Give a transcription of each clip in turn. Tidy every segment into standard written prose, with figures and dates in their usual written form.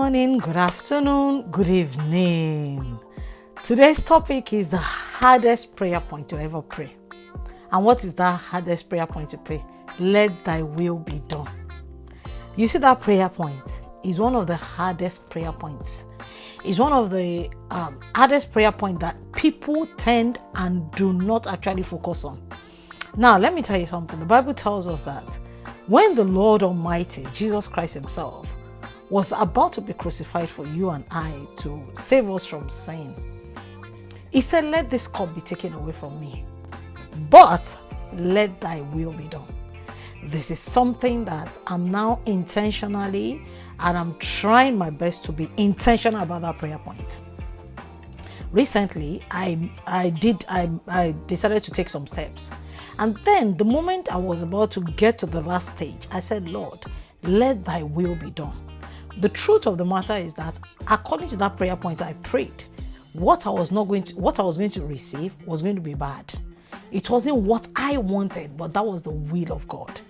morning, good afternoon, good evening. Today's topic is the hardest prayer point to ever pray. And what is that hardest prayer point to pray? Let thy will be done. You see, that prayer point is one of the hardest prayer points. It's one of the hardest prayer points that people tend and do not actually focus on. Now, let me tell you something. The Bible tells us that when the Lord Almighty, Jesus Christ himself, was about to be crucified for you and I to save us from sin, he said, let this cup be taken away from me, but let thy will be done. This is something that I'm now intentionally, and I'm trying my best to be intentional about that prayer point. Recently, I decided to take some steps. And then the moment I was about to get to the last stage, I said, Lord, let thy will be done. The truth of the matter is that according to that prayer point I prayed, what I was going to receive was going to be bad. It wasn't what I wanted, but that was the will of God.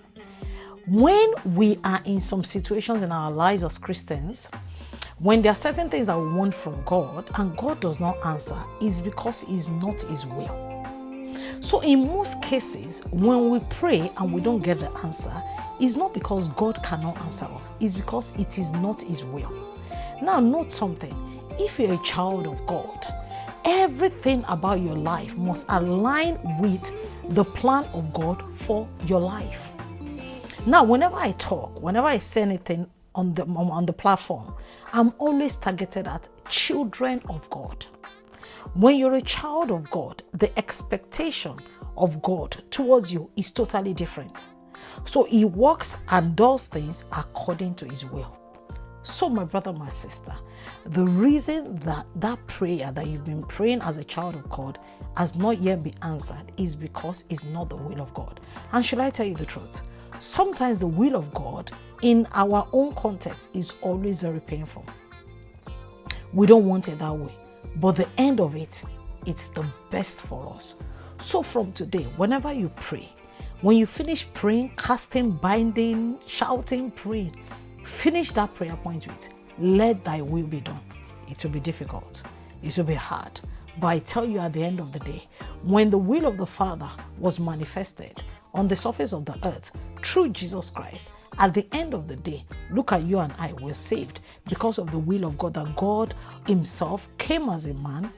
When we are in some situations in our lives as Christians, when there are certain things that we want from God and God does not answer, it's because it's not his will. So in most cases, when we pray and we don't get the answer, it's not because God cannot answer us. It's because it is not his will. Now, note something. If you're a child of God, everything about your life must align with the plan of God for your life. Now, whenever I talk, whenever I say anything on the platform, I'm always targeted at children of God. When you're a child of God, the expectation of God towards you is totally different. So he works and does things according to his will. So my brother, my sister, the reason that prayer that you've been praying as a child of God has not yet been answered is because it's not the will of God. And should I tell you the truth? Sometimes the will of God in our own context is always very painful. We don't want it that way. But the end of it, it's the best for us. So from today, whenever you pray, when you finish praying, casting, binding, shouting, praying, finish that prayer point with, let thy will be done. It will be difficult. It will be hard. But I tell you, at the end of the day, when the will of the Father was manifested on the surface of the earth through Jesus Christ, at the end of the day, look at you and I were saved because of the will of God, that God himself came as a man,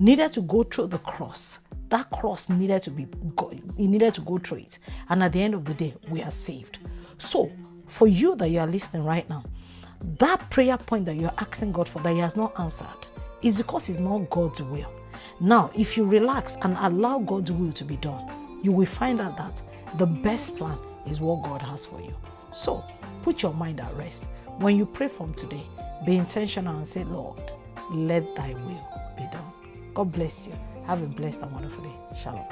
needed to go through the cross. That cross he needed to go through it. And at the end of the day, we are saved. So for you that you are listening right now, that prayer point that you're asking God for that he has not answered is because it's not God's will. Now, if you relax and allow God's will to be done, you will find out that the best plan is what God has for you. So put your mind at rest. When you pray from today, be intentional and say, Lord, let thy will be done. God bless you. Have a blessed and wonderful day. Shalom.